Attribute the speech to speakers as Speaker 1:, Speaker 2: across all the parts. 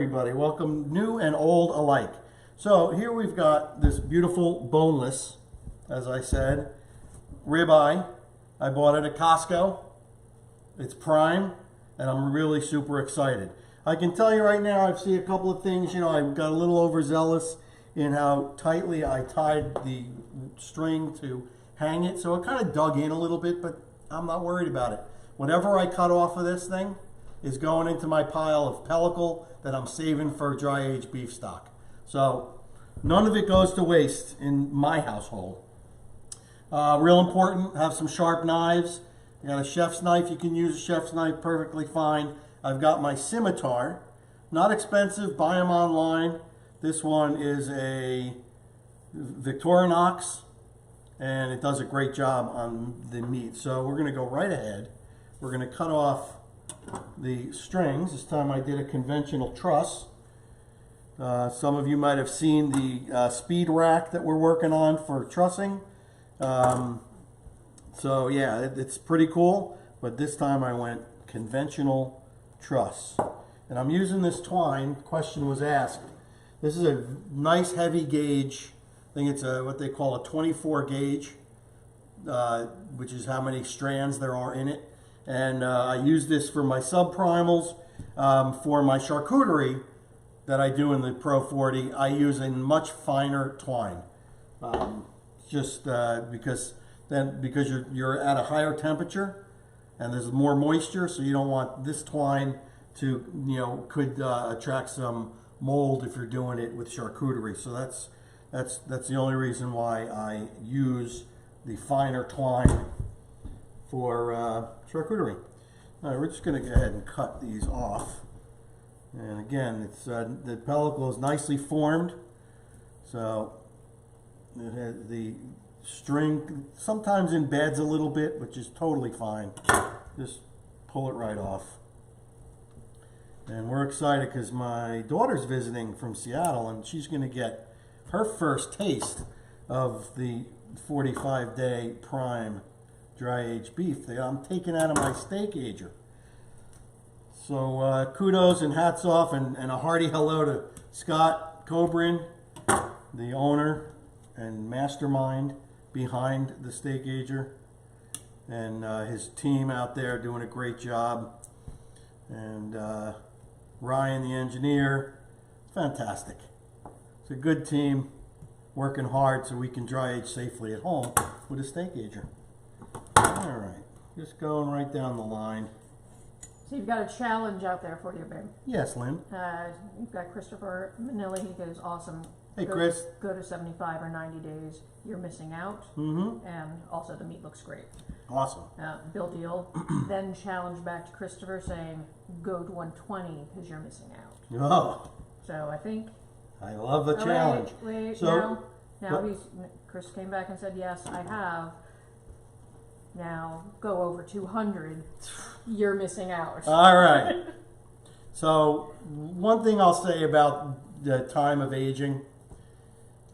Speaker 1: Everybody, welcome new and old alike. So here we've got this beautiful boneless, as I said, ribeye. I bought it at Costco. It's prime, and I'm really super excited. I can tell you right now, I've seen a couple of things. You know, I got a little overzealous in how tightly I tied the string to hang it, so it kind of dug in a little bit, but I'm not worried about it. Whatever I cut off of this thing is going into my pile of pellicle that I'm saving for dry aged beef stock. So none of it goes to waste in my household. Real important, have some sharp knives. You got a chef's knife, you can use a chef's knife perfectly fine. I've got my scimitar, not expensive, buy them online. This one is a Victorinox and it does a great job on the meat. So we're gonna go right ahead. We're gonna cut off the strings. This time I did a conventional truss. Some of you might have seen the speed rack that we're working on for trussing. So yeah, it's pretty cool, but this time I went conventional truss. And I'm using this twine, question was asked. This is a nice heavy gauge. I think it's what they call a 24 gauge, which is how many strands there are in it. And I use this for my subprimals. For my charcuterie that I do in the Pro 40, I use a much finer twine. Just because you're at a higher temperature and there's more moisture, so you don't want this twine to, could attract some mold if you're doing it with charcuterie. So that's the only reason why I use the finer twine for charcuterie. All right, we're just going to go ahead and cut these off. And again, it's the pellicle is nicely formed, so it has the string sometimes embeds a little bit, which is totally fine. Just pull it right off. And we're excited because my daughter's visiting from Seattle, and she's going to get her first taste of the 45-day prime dry aged beef that I'm taking out of my Steakager. So kudos and hats off and a hearty hello to Scott Cobrin, the owner and mastermind behind the Steakager, and his team out there doing a great job. And Ryan, the engineer, fantastic. It's a good team working hard so we can dry age safely at home with a Steakager. All right, just going right down the line.
Speaker 2: So you've got a challenge out there for you, babe.
Speaker 1: Yes, Lynn.
Speaker 2: You've got Christopher Manilli. He goes, awesome.
Speaker 1: Hey, Chris.
Speaker 2: Go to 75 or 90 days. You're missing out.
Speaker 1: Mm-hmm.
Speaker 2: And also the meat looks great.
Speaker 1: Awesome.
Speaker 2: Bill Deal then challenged back to Christopher saying, go to 120 because you're missing out.
Speaker 1: Oh.
Speaker 2: So I think.
Speaker 1: I love the challenge.
Speaker 2: Wait,
Speaker 1: so,
Speaker 2: now Chris came back and said, yes, I have. Now go over 200. You're missing out.
Speaker 1: All right. So one thing I'll say about the time of aging,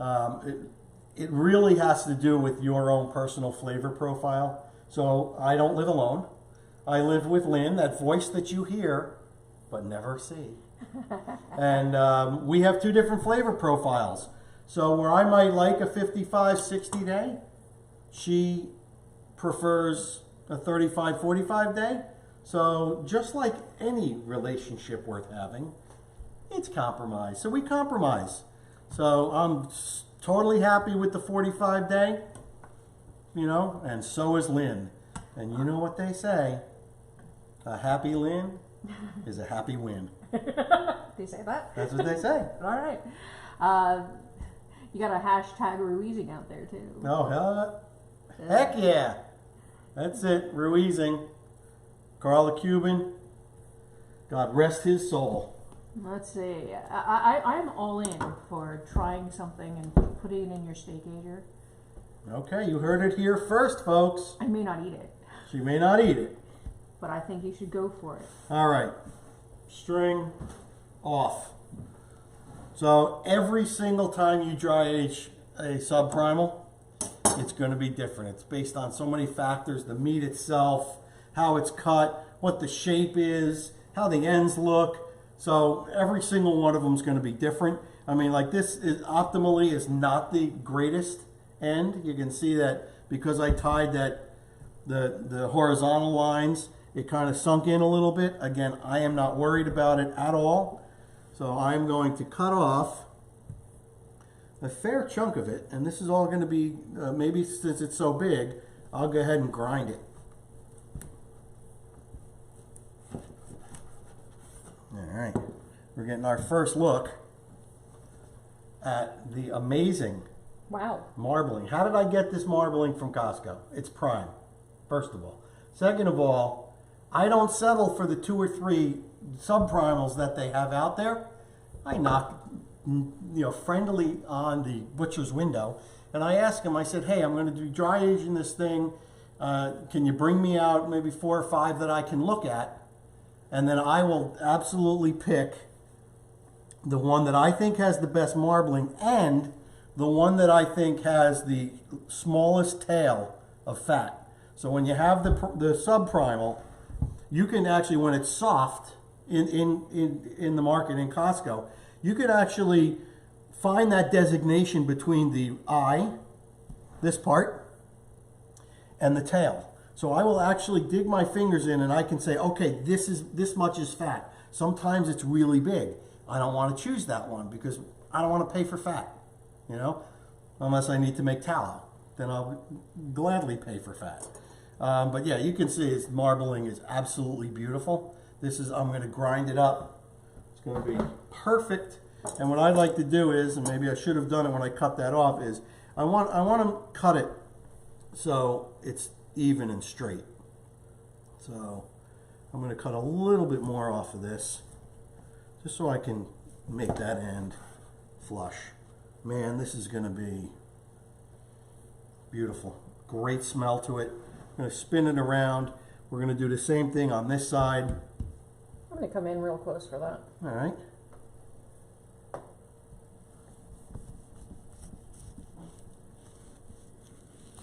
Speaker 1: it really has to do with your own personal flavor profile. So I don't live alone. I live with Lynn, that voice that you hear but never see. And we have two different flavor profiles. So where I might like a 55, 60 day, she prefers a 35, 45 day. So just like any relationship worth having, it's compromise. So we compromise. So I'm totally happy with the 45 day, and so is Lynn. And you know what they say, a happy Lynn is a happy win.
Speaker 2: They say that?
Speaker 1: That's what they say.
Speaker 2: All right. You got a hashtag Ruizing out there too.
Speaker 1: Oh, heck yeah. That's it, Ruizing. Carl the Cuban, God rest his soul.
Speaker 2: Let's see. I'm all in for trying something and putting it in your Steakager.
Speaker 1: Okay, you heard it here first, folks.
Speaker 2: I may not eat it.
Speaker 1: She may not eat it.
Speaker 2: But I think you should go for it.
Speaker 1: All right. String off. So every single time you dry age a subprimal, it's going to be different. It's based on so many factors, the meat itself, how it's cut, what the shape is, how the ends look, So every single one of them is going to be different. I mean, like this is optimally is not the greatest end. You can see that because I tied that the horizontal lines, it kind of sunk in a little bit. Again, I am not worried about it at all. So I'm going to cut off a fair chunk of it, and this is all going to be, maybe since it's so big, I'll go ahead and grind it. All right, we're getting our first look at the amazing marbling. How did I get this marbling from Costco? It's prime, first of all. Second of all, I don't settle for the 2 or 3 subprimals that they have out there. I knock, friendly on the butcher's window, and I ask him, I said, hey, I'm going to do dry aging this thing. Can you bring me out maybe 4 or 5 that I can look at? And then I will absolutely pick the one that I think has the best marbling and the one that I think has the smallest tail of fat. So when you have the subprimal, you can actually, when it's soft in the market in Costco, you can actually find that designation between the eye, this part, and the tail. So I will actually dig my fingers in and I can say, okay, this much is fat. Sometimes it's really big. I don't want to choose that one because I don't want to pay for fat, unless I need to make tallow. Then I'll gladly pay for fat. But yeah, you can see its marbling is absolutely beautiful. I'm going to grind it up. It's going to be perfect. And what I'd like to do is, and maybe I should have done it when I cut that off, is I want to cut it so it's even and straight. So I'm going to cut a little bit more off of this, just so I can make that end flush. Man, this is going to be beautiful. Great smell to it. I'm going to spin it around. We're going to do the same thing on this side.
Speaker 2: I'm going to come in real close for that.
Speaker 1: All right.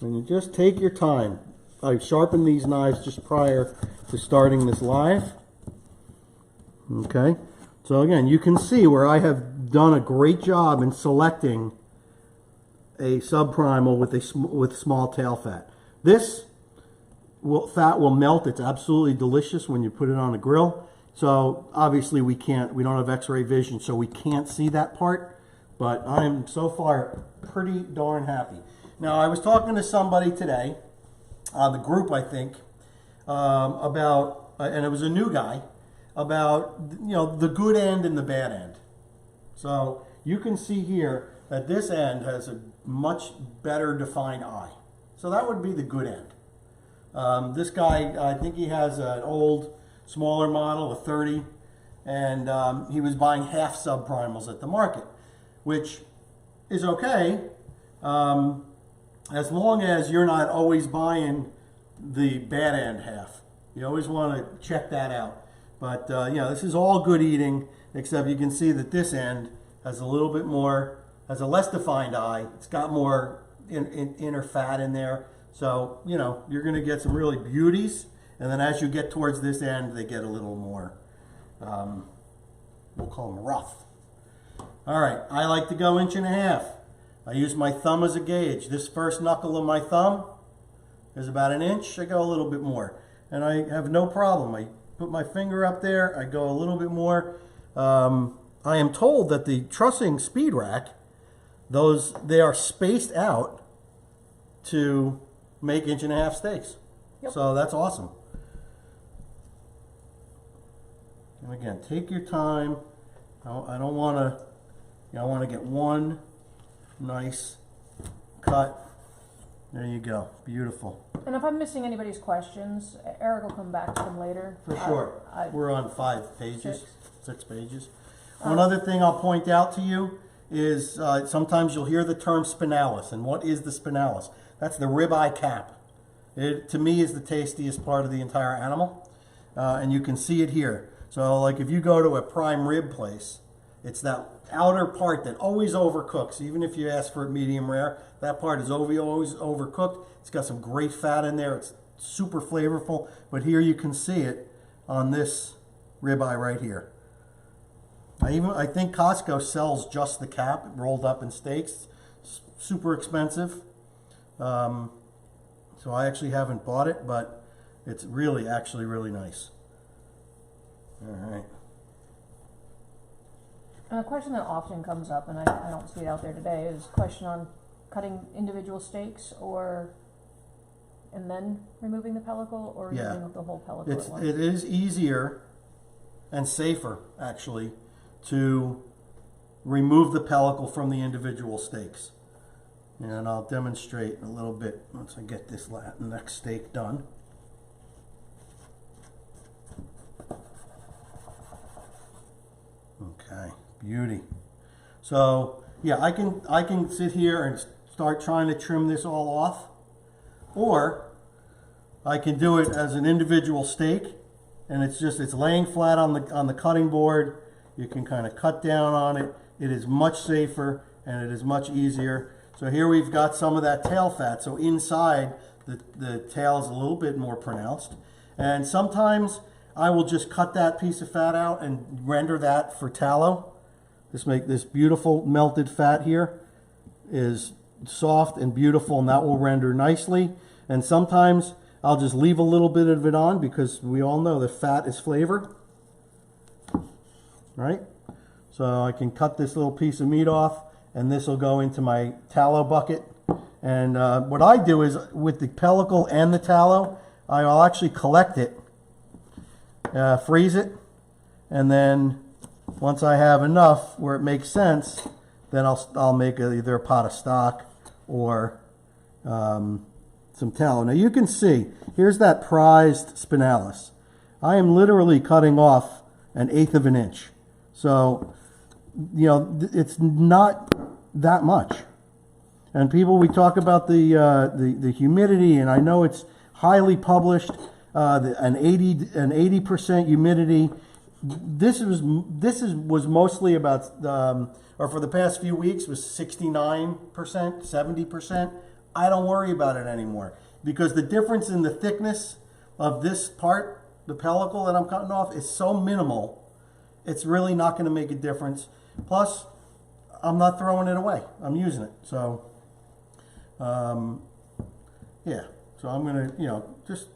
Speaker 1: And you just take your time. I sharpened these knives just prior to starting this live. Okay. So again, you can see where I have done a great job in selecting a subprimal with small tail fat. This fat will melt. It's absolutely delicious when you put it on a grill. So obviously we don't have x-ray vision, so we can't see that part, but I'm so far pretty darn happy. Now, I was talking to somebody today on the group, I think, about, and it was a new guy, about, the good end and the bad end. So you can see here that this end has a much better defined eye. So that would be the good end. This guy, I think he has an old, smaller model, a 30, and he was buying half subprimals at the market, which is okay, as long as you're not always buying the bad end half. You always want to check that out. But this is all good eating, except you can see that this end has a little bit more, has a less defined eye. It's got more inner fat in there. So, you're going to get some really beauties. And then as you get towards this end, they get a little more, we'll call them rough. All right, I like to go 1.5 inches. I use my thumb as a gauge. This first knuckle of my thumb is about 1 inch. I go a little bit more. And I have no problem. I put my finger up there. I go a little bit more. I am told that the trussing speed rack, they are spaced out to make 1.5 inch steaks. Yep. So that's awesome. And again, take your time. I don't want to, I want to get one nice cut. There you go. Beautiful.
Speaker 2: And if I'm missing anybody's questions, Eric will come back to them later.
Speaker 1: For sure. We're on 5 pages, 6 pages. One other thing I'll point out to you is sometimes you'll hear the term spinalis. And what is the spinalis? That's the ribeye cap. It, to me, is the tastiest part of the entire animal. And you can see it here. So like if you go to a prime rib place, it's that outer part that always overcooks. Even if you ask for it medium rare, that part is always overcooked. It's got some great fat in there. It's super flavorful. But here you can see it on this ribeye right here. I think Costco sells just the cap rolled up in steaks. Super expensive. So I actually haven't bought it, but it's really actually really nice. All right.
Speaker 2: A question that often comes up, and I don't see it out there today, is a question on cutting individual steaks and then removing the pellicle, or removing the whole pellicle at once.
Speaker 1: It is easier and safer, actually, to remove the pellicle from the individual steaks. And I'll demonstrate a little bit once I get this next steak done. Okay, beauty. So yeah, I can sit here and start trying to trim this all off, or I can do it as an individual steak, and it's laying flat on the cutting board. You can kind of cut down on it. It is much safer and it is much easier. So here we've got some of that tail fat. So inside the tail is a little bit more pronounced, and sometimes I will just cut that piece of fat out and render that for tallow. This beautiful melted fat here is soft and beautiful, and that will render nicely. And sometimes I'll just leave a little bit of it on, because we all know that fat is flavor, right? So I can cut this little piece of meat off, and this will go into my tallow bucket. And what I do is, with the pellicle and the tallow, I'll actually collect it, freeze it, and then once I have enough where it makes sense, then I'll make either a pot of stock or some tallow. Now you can see, here's that prized spinalis. I am literally cutting off 1/8 of an inch. So, you know, it's not that much. And people, we talk about the humidity, and I know it's highly published, an 80% humidity. This was mostly about, or for the past few weeks, was 69%, 70%. I don't worry about it anymore, because the difference in the thickness of this part, the pellicle that I'm cutting off, is so minimal, it's really not going to make a difference. Plus, I'm not throwing it away. I'm using it. So, yeah. So I'm going to, you know, just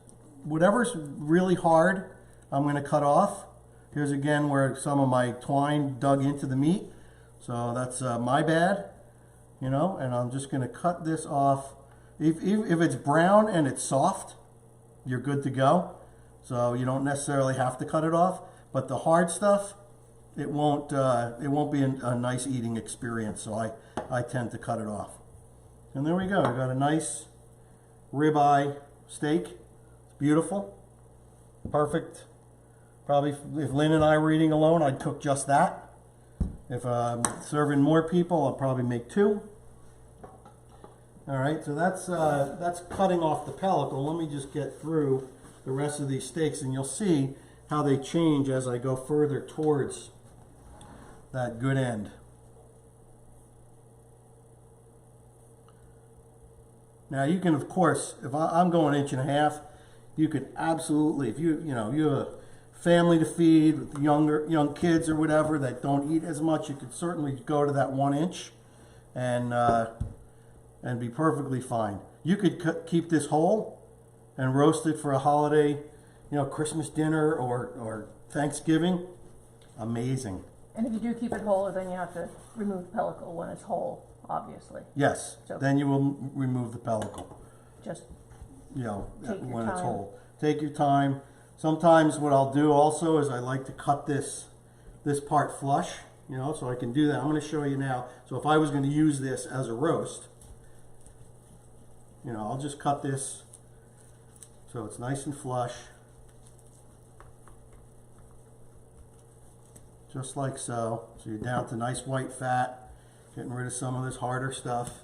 Speaker 1: whatever's really hard, I'm going to cut off. Here's again where some of my twine dug into the meat. So that's my bad, you know, and I'm just going to cut this off. If it's brown and it's soft, you're good to go. So you don't necessarily have to cut it off. But the hard stuff, it won't be a nice eating experience. So I tend to cut it off. And there we go. We got a nice ribeye steak. It's beautiful, perfect. Probably if Lynn and I were eating alone, I'd cook just that. If I'm serving more people, I'll probably make 2. All right, so that's cutting off the pellicle. Let me just get through the rest of these steaks, and you'll see how they change as I go further towards that good end. Now you can, of course, if I'm going 1.5 inches, you can absolutely, if you have a family to feed with young kids or whatever that don't eat as much, you could certainly go to that 1 inch and be perfectly fine. You could keep this whole and roast it for a holiday, Christmas dinner or Thanksgiving. Amazing.
Speaker 2: And if you do keep it whole, then you have to remove the pellicle when it's whole, obviously.
Speaker 1: Yes. So then you will remove the pellicle.
Speaker 2: Just
Speaker 1: when it's whole. Take your time. Sometimes what I'll do also is I like to cut this part flush, so I can do that. I'm going to show you now. So if I was going to use this as a roast, I'll just cut this so it's nice and flush. Just like so. So you're down to nice white fat, getting rid of some of this harder stuff.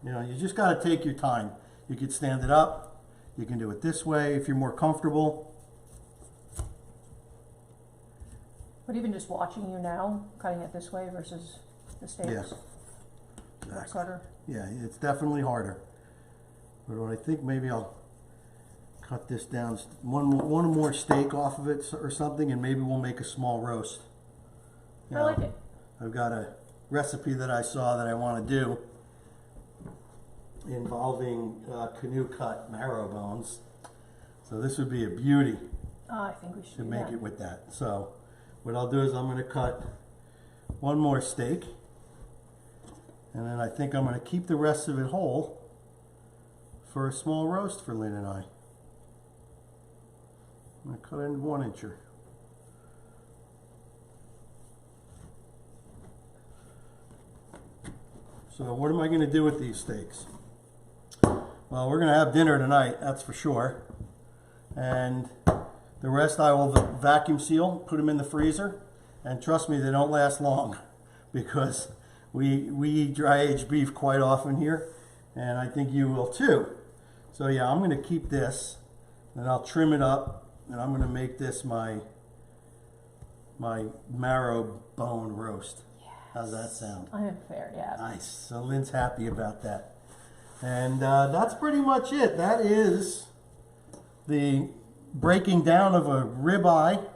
Speaker 1: You just got to take your time. You could stand it up. You can do it this way if you're more comfortable.
Speaker 2: But even just watching you now, cutting it this way versus the steaks.
Speaker 1: Yeah. Exactly.
Speaker 2: It's harder.
Speaker 1: Yeah, it's definitely harder. But I think maybe I'll cut this down one more steak off of it or something, and maybe we'll make a small roast. You
Speaker 2: I like it.
Speaker 1: I've got a recipe that I saw that I want to do involving canoe cut marrow bones. So this would be a beauty
Speaker 2: I think we should
Speaker 1: to
Speaker 2: do
Speaker 1: make
Speaker 2: that.
Speaker 1: it with that. So what I'll do is I'm going to cut one more steak, and then I think I'm going to keep the rest of it whole for a small roast for Lynn and I. I'm going to cut it in 1-incher. So what am I going to do with these steaks? Well, we're going to have dinner tonight, that's for sure. And the rest I will vacuum seal, put them in the freezer, and trust me, they don't last long because we eat dry aged beef quite often here, and I think you will too. So yeah, I'm going to keep this, and I'll trim it up, and I'm going to make this my marrow bone roast. Yes. How's that sound?
Speaker 2: I am fair, yeah.
Speaker 1: Nice. So Lynn's happy about that. And that's pretty much it. That is the breaking down of a ribeye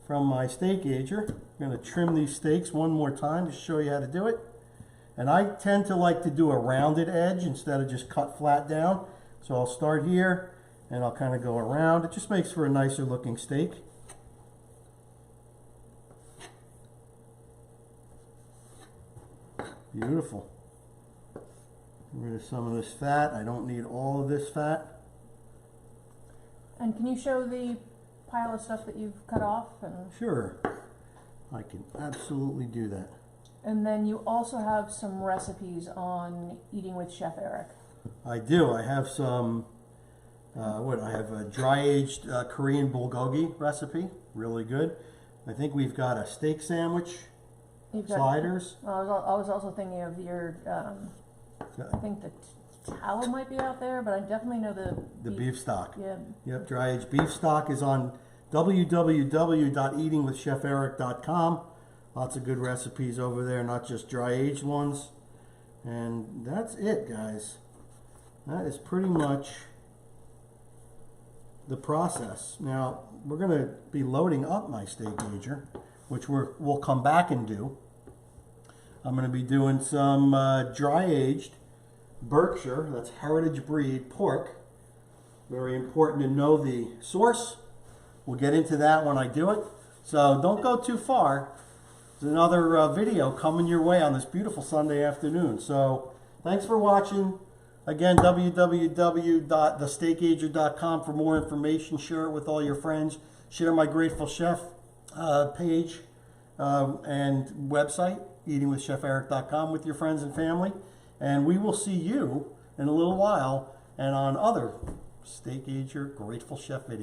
Speaker 1: from my Steakager. I'm going to trim these steaks one more time to show you how to do it. And I tend to like to do a rounded edge instead of just cut flat down. So I'll start here and I'll kind of go around. It just makes for a nicer looking steak. Beautiful. Get rid of some of this fat. I don't need all of this fat.
Speaker 2: And can you show the pile of stuff that you've cut off? And
Speaker 1: Sure, I can absolutely do that.
Speaker 2: And then you also have some recipes on Eating with Chef Eric.
Speaker 1: I do. I have some, I have a dry-aged Korean bulgogi recipe, really good. I think we've got a steak sandwich, sliders.
Speaker 2: I was also thinking of your, I think the tallow might be out there, but I definitely know the
Speaker 1: beef stock.
Speaker 2: Yeah.
Speaker 1: Yep, dry-aged beef stock is on www.eatingwithcheferic.com. Lots of good recipes over there, not just dry-aged ones. And that's it, guys. That is pretty much the process. Now, we're going to be loading up my Steakager, which we'll come back and do. I'm going to be doing some dry-aged Berkshire, that's heritage breed pork. Very important to know the source. We'll get into that when I do it. So don't go too far. There's another video coming your way on this beautiful Sunday afternoon. So thanks for watching. Again, www.thesteakager.com for more information. Share it with all your friends. Share my Grateful Chef page and website, eatingwithcheferic.com, with your friends and family. And we will see you in a little while and on other Steakager Grateful Chef videos.